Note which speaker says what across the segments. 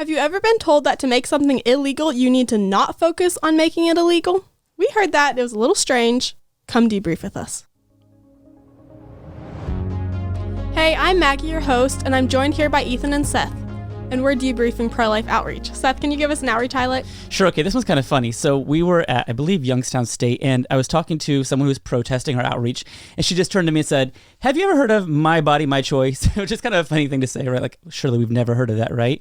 Speaker 1: Have you ever been told that to make something illegal, you need to not focus on making it illegal? We heard that. It was a little strange. Come debrief with us. Hey, I'm Maggie, your host, and I'm joined here by Ethan and Seth. And we're debriefing pro-life outreach. Seth, can you give us an outreach highlight?
Speaker 2: Sure. Okay, this one's kind of funny. So we were at, I believe, Youngstown State, and I was talking to someone who was protesting our outreach, and she just turned to me and said, "Have you ever heard of My Body, My Choice?" Which is kind of a funny thing to say, right? Like, surely we've never heard of that, right?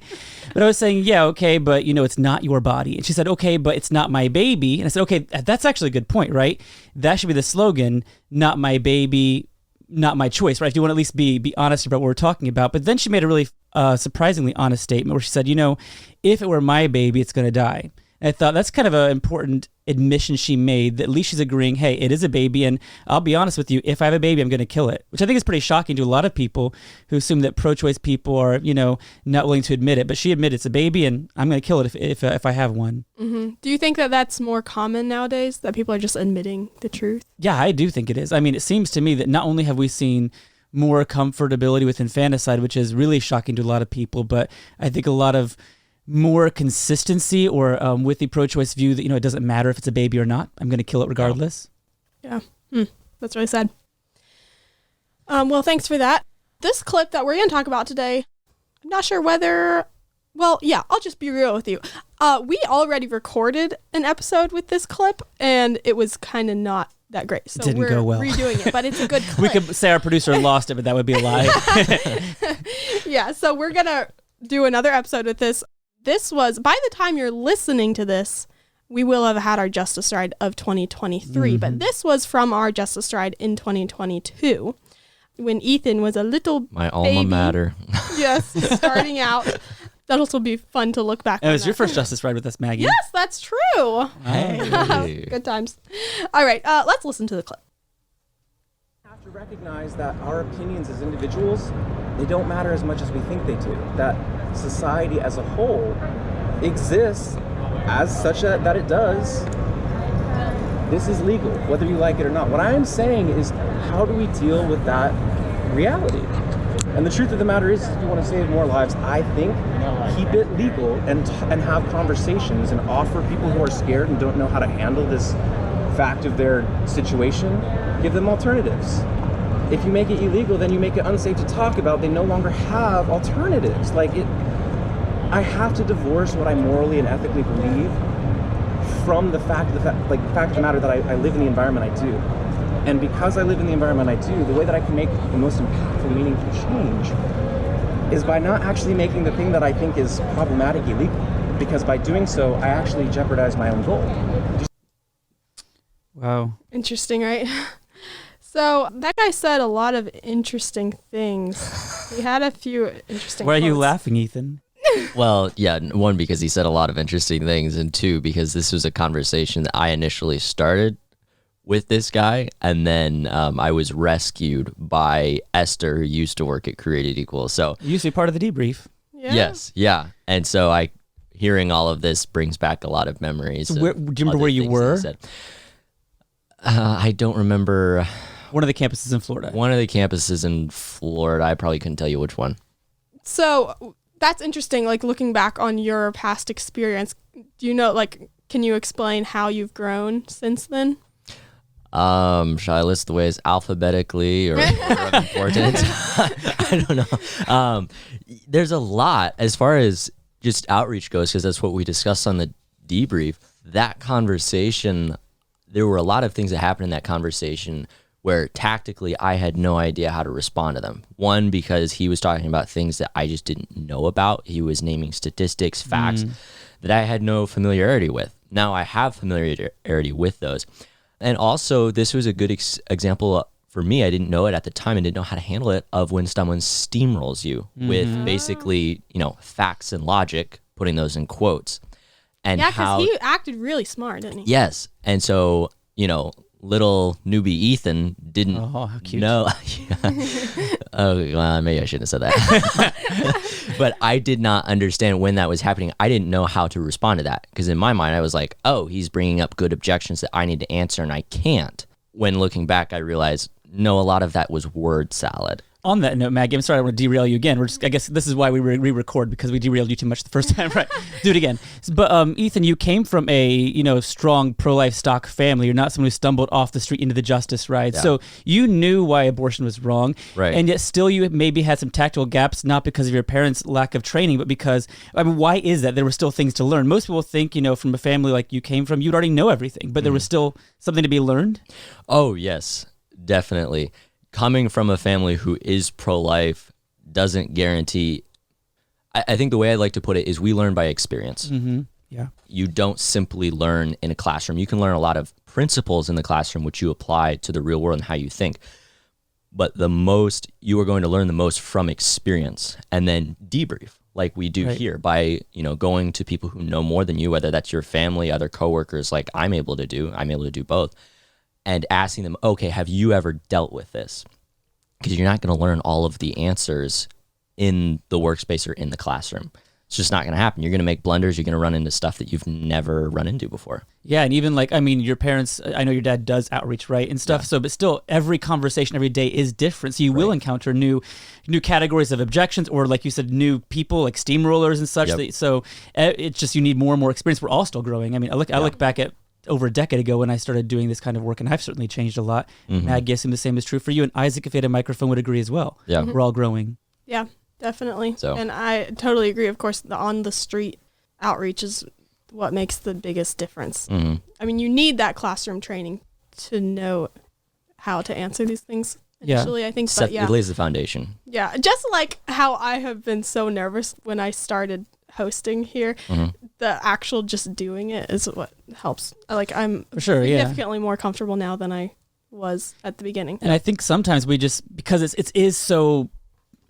Speaker 2: But I was saying, yeah, okay, but, it's not your body. And she said, okay, but it's not my baby. And I said, okay, that's actually a good point, right? That should be the slogan, not my baby, not my choice, right? If you want to at least be honest about what we're talking about. But then she made a really surprisingly honest statement where she said, if it were my baby, it's going to die. And I thought that's kind of an important admission she made, that at least she's agreeing, hey, it is a baby, and I'll be honest with you, if I have a baby, I'm going to kill it, which I think is pretty shocking to a lot of people who assume that pro-choice people are, not willing to admit it. But she admitted it's a baby, and I'm going to kill it if I have one.
Speaker 1: Mm-hmm. Do you think that that's more common nowadays, that people are just admitting the truth?
Speaker 2: Yeah, I do think it is. I mean, it seems to me that not only have we seen more comfortability with infanticide, which is really shocking to a lot of people, but I think a lot of more consistency or with the pro-choice view that, it doesn't matter if it's a baby or not. I'm going to kill it regardless.
Speaker 1: Yeah, that's really sad. Well, thanks for that. This clip that we're going to talk about today, I'm not sure whether, I'll just be real with you. We already recorded an episode with this clip, and it was kind of not that great. So
Speaker 2: didn't go well.
Speaker 1: Redoing it, but it's a good clip.
Speaker 2: We could say our producer lost it, but that would be a lie.
Speaker 1: Yeah, so we're going to do another episode with this. This was, by the time you're listening to this, we will have had our Justice Ride of 2023, mm-hmm. But this was from our Justice Ride in 2022, when Ethan was a little
Speaker 3: My alma mater.
Speaker 1: Yes, starting out. That'll still be fun to look back on.
Speaker 2: It was your first Justice Ride with us, Maggie.
Speaker 1: Yes, that's true.
Speaker 3: Hey.
Speaker 1: Good times. All right, let's listen to the clip.
Speaker 4: We have to recognize that our opinions as individuals, they don't matter as much as we think they do. That society as a whole exists as such that it does. This is legal, whether you like it or not. What I am saying is, how do we deal with that reality? And the truth of the matter is, if you want to save more lives, I think keep it legal and have conversations and offer people who are scared and don't know how to handle this fact of their situation, give them alternatives. If you make it illegal, then you make it unsafe to talk about. They no longer have alternatives. I have to divorce what I morally and ethically believe from the fact of the matter that I live in the environment I do. And because I live in the environment I do, the way that I can make the most impactful, meaningful change is by not actually making the thing that I think is problematic illegal. Because by doing so, I actually jeopardize my own goal.
Speaker 2: Wow.
Speaker 1: Interesting, right? So that guy said a lot of interesting things. He had a few interesting
Speaker 2: Why are you
Speaker 1: quotes.
Speaker 2: laughing, Ethan?
Speaker 3: Well, yeah, one, because he said a lot of interesting things, and two, because this was a conversation that I initially started with this guy, and then I was rescued by Esther, who used to work at Created Equal. So
Speaker 2: You used to be part of the debrief.
Speaker 1: Yeah.
Speaker 3: Yes, yeah. And so hearing all of this brings back a lot of memories.
Speaker 2: So do you remember where you were?
Speaker 3: I don't remember.
Speaker 2: One of the campuses in Florida.
Speaker 3: One of the campuses in Florida. I probably couldn't tell you which one.
Speaker 1: So that's interesting, looking back on your past experience. Do you know, can you explain how you've grown since then?
Speaker 3: Should I list the ways alphabetically or of importance? I don't know. There's a lot as far as just outreach goes, because that's what we discussed on the debrief. That conversation, there were a lot of things that happened in that conversation where tactically I had no idea how to respond to them. One, because he was talking about things that I just didn't know about. He was naming statistics, facts that I had no familiarity with. Now I have familiarity with those. And also, this was a good example for me. I didn't know it at the time and didn't know how to handle it, of when someone steamrolls you with basically, facts and logic, putting those in quotes. And
Speaker 1: yeah, because he acted really smart, didn't he?
Speaker 3: Yes. And so, little newbie Ethan didn't
Speaker 2: how cute.
Speaker 3: know. Oh, well, maybe I shouldn't have said that. But I did not understand when that was happening. I didn't know how to respond to that, because in my mind, I was like, oh, he's bringing up good objections that I need to answer, and I can't. When looking back, I realized, no, a lot of that was word salad.
Speaker 2: On that note, Maggie, I'm sorry I want to derail you again. I guess this is why we re-record, because we derailed you too much the first time, right? Do it again. But Ethan, you came from a strong pro-life stock family. You're not someone who stumbled off the street into the justice ride. Yeah. So you knew why abortion was wrong,
Speaker 3: right?
Speaker 2: And yet still you maybe had some tactical gaps, not because of your parents' lack of training, but because, why is that? There were still things to learn. Most people think, from a family like you came from, you'd already know everything, but there was still something to be learned.
Speaker 3: Oh, yes, definitely. Coming from a family who is pro-life doesn't guarantee. I think the way I like to put it is we learn by experience.
Speaker 2: Mm-hmm. Yeah.
Speaker 3: You don't simply learn in a classroom. You can learn a lot of principles in the classroom, which you apply to the real world and how you think. But you are going to learn the most from experience, and then debrief like we do here by, going to people who know more than you, whether that's your family, other coworkers, like I'm able to do both. And asking them, okay, have you ever dealt with this? Because you're not going to learn all of the answers in the workspace or in the classroom. It's just not going to happen. You're going to make blunders. You're going to run into stuff that you've never run into before.
Speaker 2: Yeah, and even your parents, I know your dad does outreach, right, and stuff. Yeah. So, but still, every conversation every day is different. So you will encounter new categories of objections, or like you said, new people like steamrollers and such. Yep. So it's just you need more and more experience. We're all still growing. I look back at over a decade ago when I started doing this kind of work, and I've certainly changed a lot. Mm-hmm. And I guess the same is true for you. And Isaac, if he had a microphone, would agree as well. Yeah, we're all growing.
Speaker 1: Yeah, definitely. So. And I totally agree. Of course, the on the street outreach is what makes the biggest difference. Mm-hmm. You need that classroom training to know how to answer these things initially, I think.
Speaker 3: It lays the foundation.
Speaker 1: Yeah, just like how I have been so nervous when I started hosting here, the actual just doing it is what helps. I'm significantly more comfortable now than I was at the beginning.
Speaker 2: And I think sometimes we just, because it is so,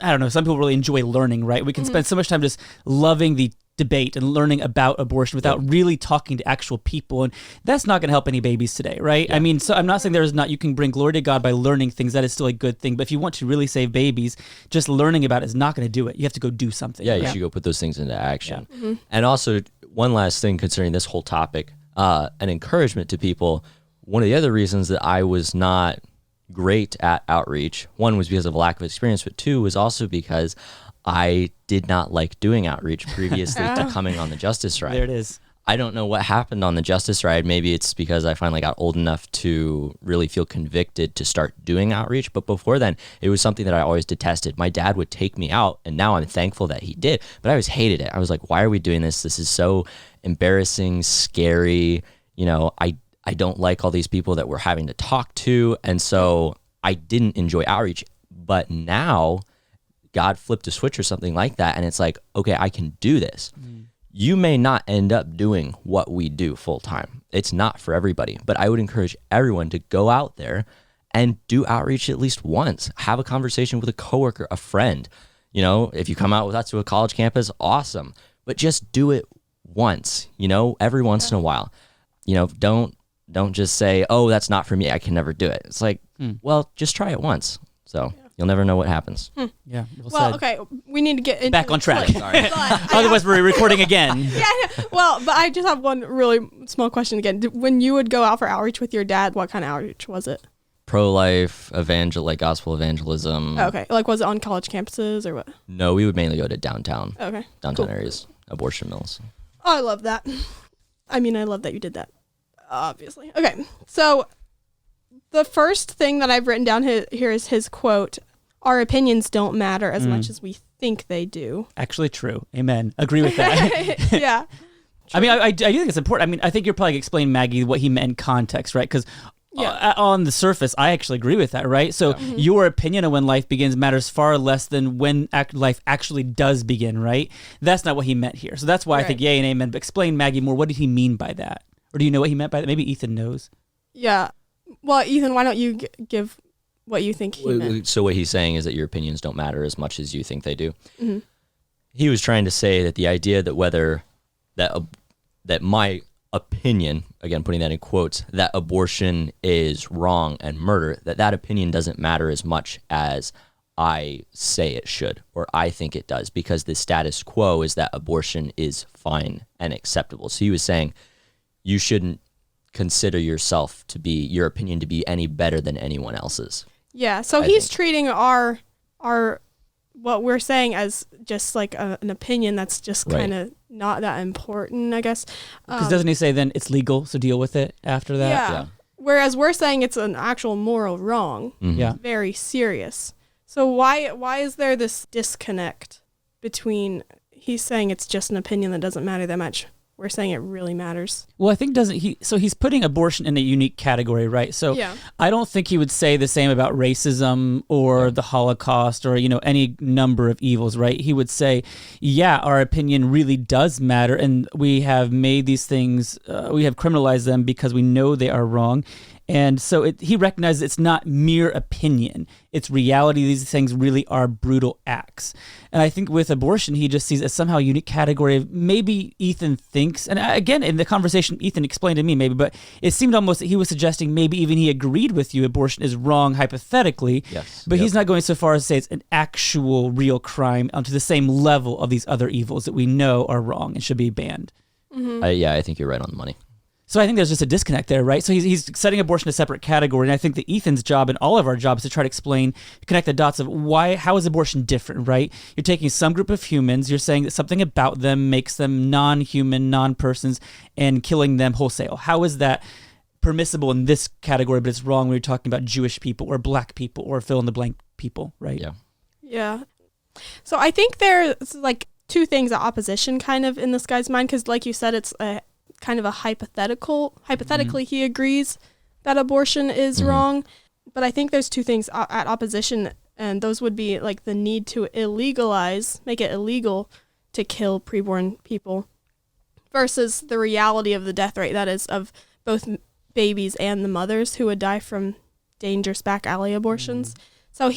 Speaker 2: I don't know, some people really enjoy learning, right? We can spend so much time just loving the debate and learning about abortion without really talking to actual people, and that's not going to help any babies today, right? Yeah. So I'm not saying you can bring glory to God by learning things. That is still a good thing, but if you want to really save babies, just learning about it is not going to do it. You have to go do something.
Speaker 3: Yeah, you should go put those things into action. Yeah. Mm-hmm. And also, one last thing concerning this whole topic, an encouragement to people. One of the other reasons that I was not great at outreach, one was because of a lack of experience, but two was also because I did not like doing outreach previously to coming on the Justice Ride.
Speaker 2: There it is.
Speaker 3: I don't know what happened on the Justice Ride. Maybe it's because I finally got old enough to really feel convicted to start doing outreach. But before then, it was something that I always detested. My dad would take me out, and now I'm thankful that he did. But I always hated it. I was like, why are we doing this? This is so embarrassing, scary. I don't like all these people that we're having to talk to. And so I didn't enjoy outreach. But now God flipped a switch or something like that, and it's like, okay, I can do this. You may not end up doing what we do full time. It's not for everybody, but I would encourage everyone to go out there and do outreach at least once. Have a conversation with a coworker, a friend. If you come out with us to a college campus, awesome. But just do it once, every once in a while. Don't just say, oh, that's not for me, I can never do it. It's like, well, just try it once. So you'll never know what happens.
Speaker 2: Yeah.
Speaker 1: Well, okay. We need to get into
Speaker 2: back on track.
Speaker 3: Sorry.
Speaker 2: Otherwise, we're recording again.
Speaker 1: Yeah. Well, but I just have one really small question again. When you would go out for outreach with your dad, what kind of outreach was it?
Speaker 3: Pro-life, gospel evagelism.
Speaker 1: Okay. Was it on college campuses or what?
Speaker 3: No, we would mainly go to downtown.
Speaker 1: Okay.
Speaker 3: Downtown areas, abortion mills.
Speaker 1: Oh, I love that. I love that you did that. Obviously. Okay. So the first thing that I've written down here is his quote, "Our opinions don't matter as much as we think they do."
Speaker 2: Actually true. Amen. Agree with that.
Speaker 1: Yeah.
Speaker 2: I do think it's important. I think you're probably explaining, Maggie, what he meant in context, right? Because on the surface, I actually agree with that, right? So your opinion of when life begins matters far less than when life actually does begin, right? That's not what he meant here. So that's why I think yay and amen. But explain, Maggie, more. What did he mean by that? Or do you know what he meant by that? Maybe Ethan knows.
Speaker 1: Yeah. Well, Ethan, why don't you give what you think he meant?
Speaker 3: So what he's saying is that your opinions don't matter as much as you think they do. Mm-hmm. He was trying to say that the idea that my opinion, again putting that in quotes, that abortion is wrong and murder, that opinion doesn't matter as much as I say it should, or I think it does, because the status quo is that abortion is fine and acceptable. So he was saying you shouldn't consider your opinion to be any better than anyone else's.
Speaker 1: Yeah, so he's treating our our what we're saying as just like an opinion that's just
Speaker 3: Right.
Speaker 1: kind of not that important, I guess.
Speaker 2: Because doesn't he say then it's legal, so deal with it after that?
Speaker 1: Yeah. Whereas we're saying it's an actual moral wrong,
Speaker 3: Mhm.
Speaker 2: Yeah.
Speaker 1: very serious. So why is there this disconnect between he's saying it's just an opinion that doesn't matter that much? We're saying it really matters.
Speaker 2: Well, I think so he's putting abortion in a unique category, right? So
Speaker 1: Yeah.
Speaker 2: I don't think he would say the same about racism or the Holocaust or, any number of evils, right? He would say, yeah, our opinion really does matter. And we have made these things, we have criminalized them because we know they are wrong. And so he recognizes it's not mere opinion. It's reality. These things really are brutal acts. And I think with abortion, he just sees it as somehow a unique category of maybe Ethan thinks, and again, in the conversation, Ethan explained to me maybe, but it seemed almost that he was suggesting maybe even he agreed with you abortion is wrong hypothetically,
Speaker 3: Yes.
Speaker 2: but
Speaker 3: Yep.
Speaker 2: he's not going so far as to say it's an actual real crime onto the same level of these other evils that we know are wrong and should be banned.
Speaker 3: I think you're right on the money.
Speaker 2: So I think there's just a disconnect there, right? So he's setting abortion in a separate category, and I think that Ethan's job and all of our jobs is to try to explain, connect the dots of how is abortion different, right? You're taking some group of humans, you're saying that something about them makes them non-human, non-persons, and killing them wholesale. How is that permissible in this category, but it's wrong when you're talking about Jewish people or black people or fill-in-the-blank people, right?
Speaker 3: Yeah.
Speaker 1: Yeah. So I think there's like two things at opposition kind of in this guy's mind, because like you said, it's a kind of a hypothetically he agrees that abortion is wrong, but I think there's two things at opposition, and those would be like the need to make it illegal to kill preborn people versus the reality of the death rate, that is of both babies and the mothers who would die from dangerous back alley abortions. So I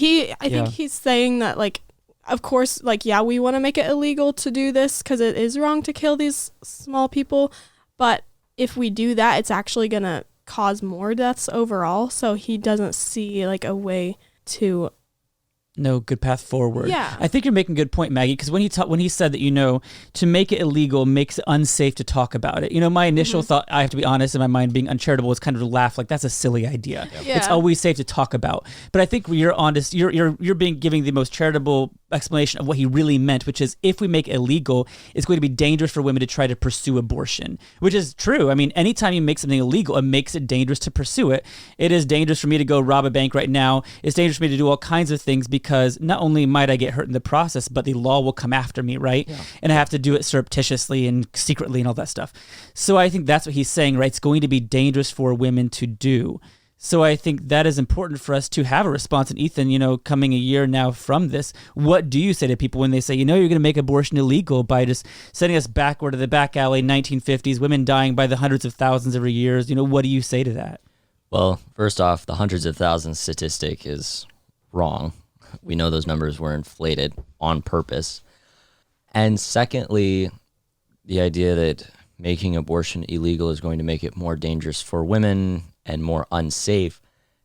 Speaker 1: think he's saying that, like, of course, like, yeah, we want to make it illegal to do this because it is wrong to kill these small people. But if we do that, it's actually going to cause more deaths overall. So he doesn't see like a way to
Speaker 2: No good path forward.
Speaker 1: Yeah.
Speaker 2: I think you're making a good point, Maggie, because when he said that, to make it illegal makes it unsafe to talk about it. My initial thought, I have to be honest, in my mind, being uncharitable, was kind of to laugh like that's a silly idea.
Speaker 1: Yeah.
Speaker 2: It's always safe to talk about. But I think you're honest. You're giving the most charitable explanation of what he really meant, which is if we make it illegal, it's going to be dangerous for women to try to pursue abortion, which is true. I mean, anytime you make something illegal, it makes it dangerous to pursue it. It is dangerous for me to go rob a bank right now. It's dangerous for me to do all kinds of things because not only might I get hurt in the process, but the law will come after me, right? Yeah. And I have to do it surreptitiously and secretly and all that stuff. So I think that's what he's saying, right? It's going to be dangerous for women to do. So I think that is important for us to have a response. And Ethan, coming a year now from this, what do you say to people when they say, you're going to make abortion illegal by just sending us backward to the back alley, 1950s, women dying by the hundreds of thousands every year? What do you say to that?
Speaker 3: Well, first off, the hundreds of thousands statistic is wrong. We know those numbers were inflated on purpose. And secondly, the idea that making abortion illegal is going to make it more dangerous for women and more unsafe.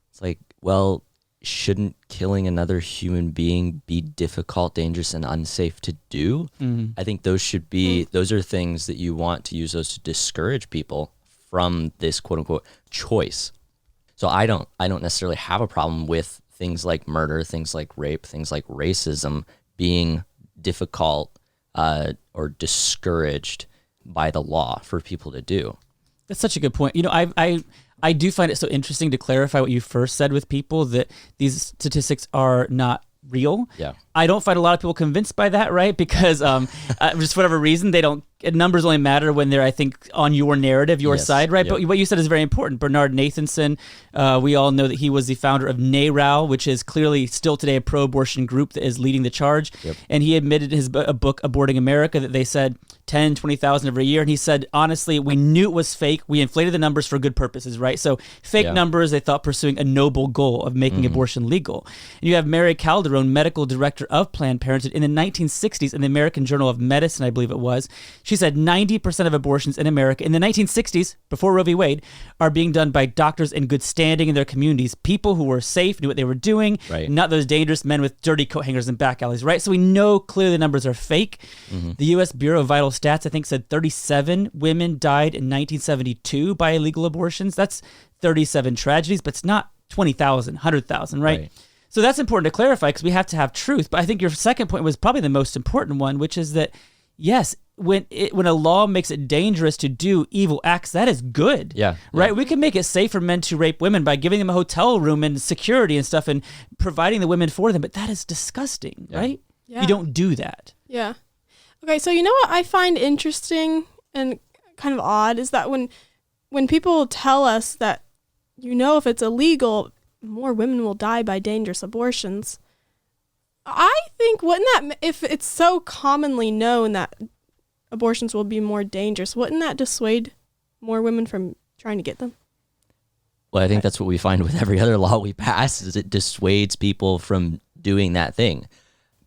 Speaker 3: It's like, well, shouldn't killing another human being be difficult, dangerous, and unsafe to do? Mm-hmm. I think those are things that you want to use those to discourage people from this quote unquote choice. So I don't necessarily have a problem with things like murder, things like rape, things like racism being difficult or discouraged by the law for people to do.
Speaker 2: That's such a good point. I do find it so interesting to clarify what you first said with people, that these statistics are not real.
Speaker 3: Yeah.
Speaker 2: I don't find a lot of people convinced by that, right? Because just for whatever reason, numbers only matter when they're, I think, on your narrative, your side, right? Yep. But what you said is very important. Bernard Nathanson, we all know that he was the founder of NARAL, which is clearly still today a pro-abortion group that is leading the charge. Yep. And he admitted in his book, Aborting America, that they said 10, 20,000 every year. And he said, honestly, we knew it was fake. We inflated the numbers for good purposes, right? So fake numbers, they thought pursuing a noble goal of making abortion legal. And you have Mary Calderon, medical director of Planned Parenthood in the 1960s in the American Journal of Medicine, I believe it was. She said 90% of abortions in America in the 1960s, before Roe v. Wade, are being done by doctors in good standing in their communities, people who were safe, knew what they were doing, not those dangerous men with dirty coat hangers and back alleys, right? So we know clearly the numbers are fake. Mm-hmm. The U.S. Bureau of Vital Stats, I think, said 37 women died in 1972 by illegal abortions. That's 37 tragedies, but it's not 20,000, 100,000, right? So that's important to clarify because we have to have truth. But I think your second point was probably the most important one, which is that, yes, when a law makes it dangerous to do evil acts, that is good.
Speaker 3: Yeah.
Speaker 2: Right?
Speaker 3: Yeah.
Speaker 2: We can make it safe for men to rape women by giving them a hotel room and security and stuff and providing the women for them. But that is disgusting, right?
Speaker 1: Yeah.
Speaker 2: You don't do that.
Speaker 1: Yeah. Okay, so you know what I find interesting and kind of odd is that when people tell us that, if it's illegal, more women will die by dangerous abortions. I think, if it's so commonly known that abortions will be more dangerous, wouldn't that dissuade more women from trying to get them?
Speaker 3: Well, I think that's what we find with every other law we pass is it dissuades people from doing that thing.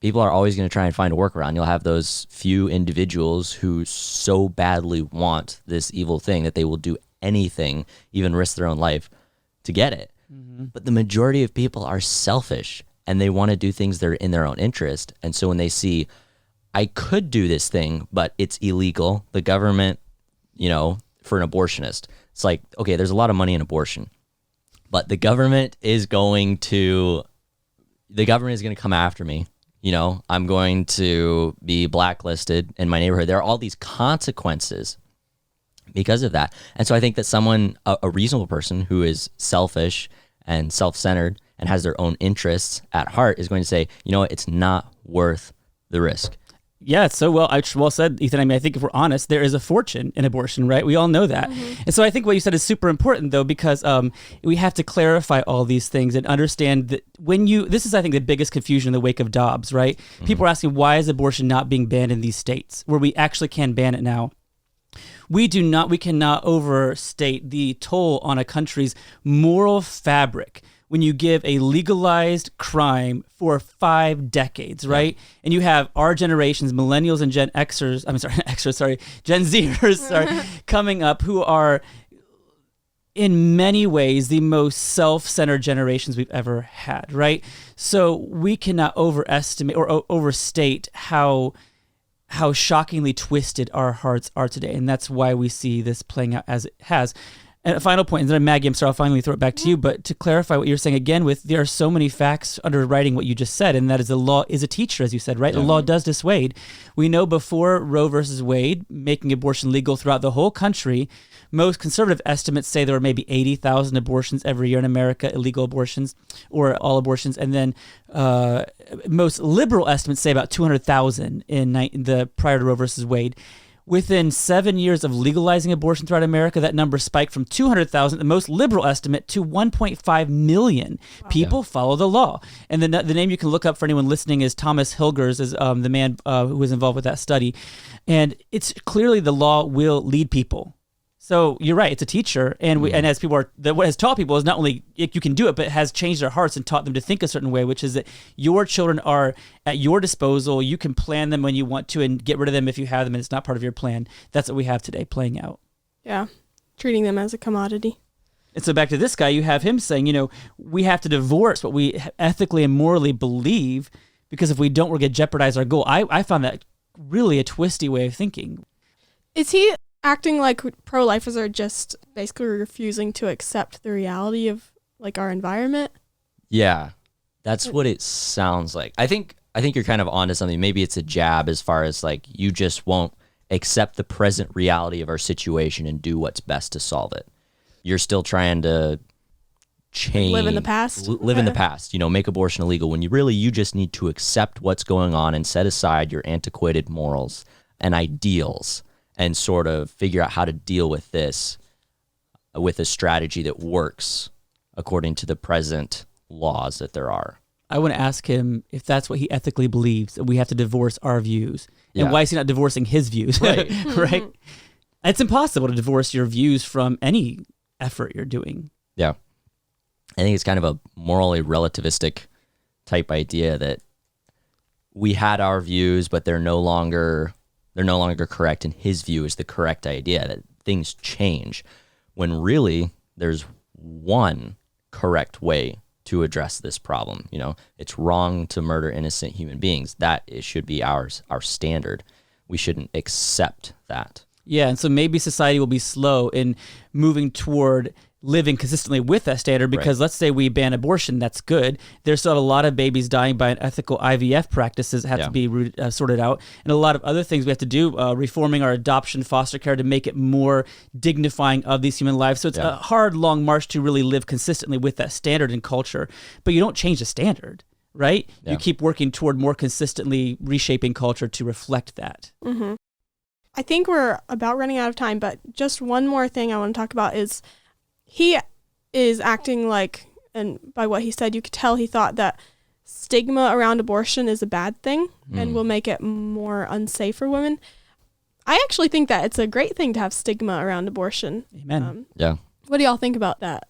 Speaker 3: People are always going to try and find a workaround. You'll have those few individuals who so badly want this evil thing that they will do anything, even risk their own life, to get it. Mm-hmm. But the majority of people are selfish and they want to do things that are in their own interest. And so when they see, I could do this thing, but it's illegal, the government, for an abortionist, it's like, okay, there's a lot of money in abortion, but the government is going to come after me. I'm going to be blacklisted in my neighborhood. There are all these consequences because of that. And so I think that someone, a reasonable person who is selfish and self-centered and has their own interests at heart is going to say, it's not worth the risk.
Speaker 2: Yeah, it's so well said, Ethan. I mean, I think if we're honest, there is a fortune in abortion, right? We all know that. Mm-hmm. And so I think what you said is super important, though, because we have to clarify all these things and understand that this is, I think, the biggest confusion in the wake of Dobbs, right? Mm-hmm. People are asking, why is abortion not being banned in these states where we actually can ban it now? We cannot overstate the toll on a country's moral fabric when you give a legalized crime for 5 decades, right? Yeah. And you have our generations, millennials and Gen Zers, coming up who are in many ways the most self-centered generations we've ever had, right? So we cannot overestimate or overstate how shockingly twisted our hearts are today. And that's why we see this playing out as it has. And a final point, and then Maggie, I'm sorry, I'll finally throw it back to you, but to clarify what you're saying again there are so many facts underwriting what you just said, and that is the law is a teacher, as you said, right? Yeah. The law does dissuade. We know before Roe versus Wade, making abortion legal throughout the whole country, most conservative estimates say there were maybe 80,000 abortions every year in America, illegal abortions, or all abortions, and then most liberal estimates say about 200,000 in the prior to Roe versus Wade. Within 7 years of legalizing abortion throughout America, that number spiked from 200,000, the most liberal estimate, to 1.5 million. Wow. People follow the law. And the name you can look up for anyone listening is Thomas Hilgers, is the man who was involved with that study. And it's clearly the law will lead people. So you're right, it's a teacher, and and as people what has taught people is not only you can do it, but has changed their hearts and taught them to think a certain way, which is that your children are at your disposal. You can plan them when you want to and get rid of them if you have them, and it's not part of your plan. That's what we have today playing out. Yeah, treating them as a commodity. And so back to this guy, you have him saying, we have to divorce what we ethically and morally believe, because if we don't, we're going to jeopardize our goal. I found that really a twisty way of thinking. Is he acting like pro-lifers are just basically refusing to accept the reality of our environment? Yeah, that's what it sounds like. I think you're kind of onto something. Maybe it's a jab as far as you just won't accept the present reality of our situation and do what's best to solve it. You're still trying to change. Live in the past? Live in the past, make abortion illegal when you just need to accept what's going on and set aside your antiquated morals and ideals and sort of figure out how to deal with this with a strategy that works according to the present laws that there are. I want to ask him if that's what he ethically believes, that we have to divorce our views. And why is he not divorcing his views? Right. Right? It's impossible to divorce your views from any effort you're doing. Yeah. I think it's kind of a morally relativistic type idea that we had our views, but they're no longer correct, and his view is the correct idea, that things change, when really there's one correct way to address this problem. It's wrong to murder innocent human beings. That should be our standard. We shouldn't accept that. Yeah, and so maybe society will be slow in moving toward living consistently with that standard, because let's say we ban abortion, that's good. There's still a lot of babies dying by unethical IVF practices that have to be sorted out, and a lot of other things we have to do, reforming our adoption, foster care to make it more dignifying of these human lives. So it's a hard, long march to really live consistently with that standard in culture, but you don't change the standard, right? Yeah. You keep working toward more consistently reshaping culture to reflect that.
Speaker 1: Mm-hmm. I think we're about running out of time, but just one more thing I want to talk about is he is acting like, and by what he said, you could tell he thought that stigma around abortion is a bad thing and will make it more unsafe for women. I actually think that it's a great thing to have stigma around abortion.
Speaker 2: Amen.
Speaker 1: What do y'all think about that?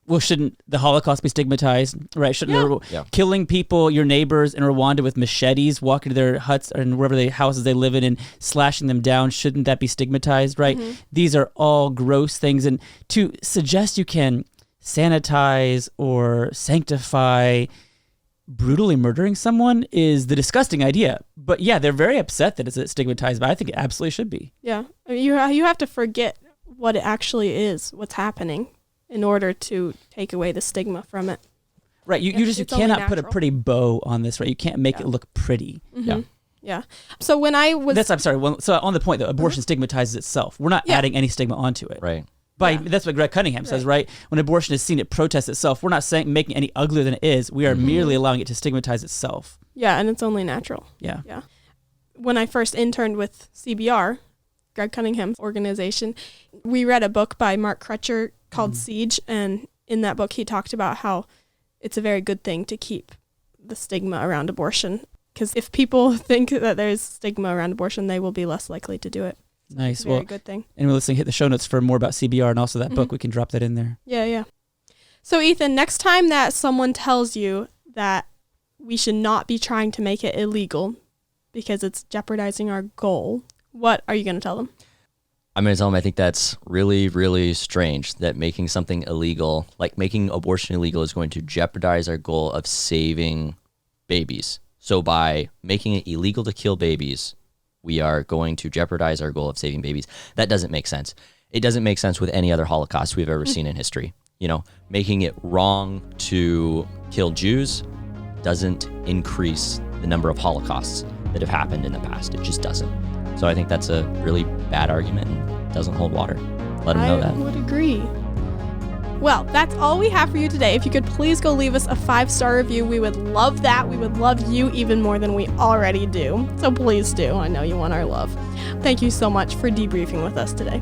Speaker 2: Well, shouldn't the Holocaust be stigmatized, right? Shouldn't killing people, your neighbors in Rwanda with machetes, walking to their huts and wherever they houses they live in and slashing them down, shouldn't that be stigmatized, right? Mm-hmm. These are all gross things. And to suggest you can sanitize or sanctify brutally murdering someone is the disgusting idea. But yeah, they're very upset that it's stigmatized, but I think it absolutely should be.
Speaker 1: Yeah. I mean, you have to forget what it actually is, what's happening, in order to take away the stigma from it.
Speaker 2: Right. You cannot put a pretty bow on this, right? You can't make it look pretty.
Speaker 1: Mm-hmm. Yeah. So when I was...
Speaker 2: So on the point that abortion stigmatizes itself. We're not adding any stigma onto it.
Speaker 3: Right.
Speaker 2: That's what Greg Cunningham says, right? When abortion is seen, it protests itself. We're not making it any uglier than it is. We are merely allowing it to stigmatize itself.
Speaker 1: Yeah, and it's only natural.
Speaker 2: Yeah.
Speaker 1: When I first interned with CBR, Greg Cunningham's organization, we read a book by Mark Crutcher called Siege, and in that book he talked about how it's a very good thing to keep the stigma around abortion, because if people think that there's stigma around abortion, they will be less likely to do it.
Speaker 2: Nice.
Speaker 1: Very good thing.
Speaker 2: And listening, hit the show notes for more about CBR and also that book. We can drop that in there.
Speaker 1: Yeah. So Ethan, next time that someone tells you that we should not be trying to make it illegal because it's jeopardizing our goal, what are you going to tell them?
Speaker 3: I'm going to tell them I think that's really, really strange that making something illegal, like making abortion illegal, is going to jeopardize our goal of saving babies. So by making it illegal to kill babies, we are going to jeopardize our goal of saving babies. That doesn't make sense. It doesn't make sense with any other Holocaust we've ever seen in history. You know, making it wrong to kill Jews doesn't increase the number of Holocausts that have happened in the past. It just doesn't. So I think that's a really bad argument and doesn't hold water. Let them know that.
Speaker 1: I would agree. Well, that's all we have for you today. If you could please go leave us a 5-star review, we would love that. We would love you even more than we already do. So please do. I know you want our love. Thank you so much for debriefing with us today.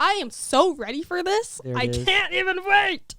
Speaker 1: I am so ready for this. I can't even wait.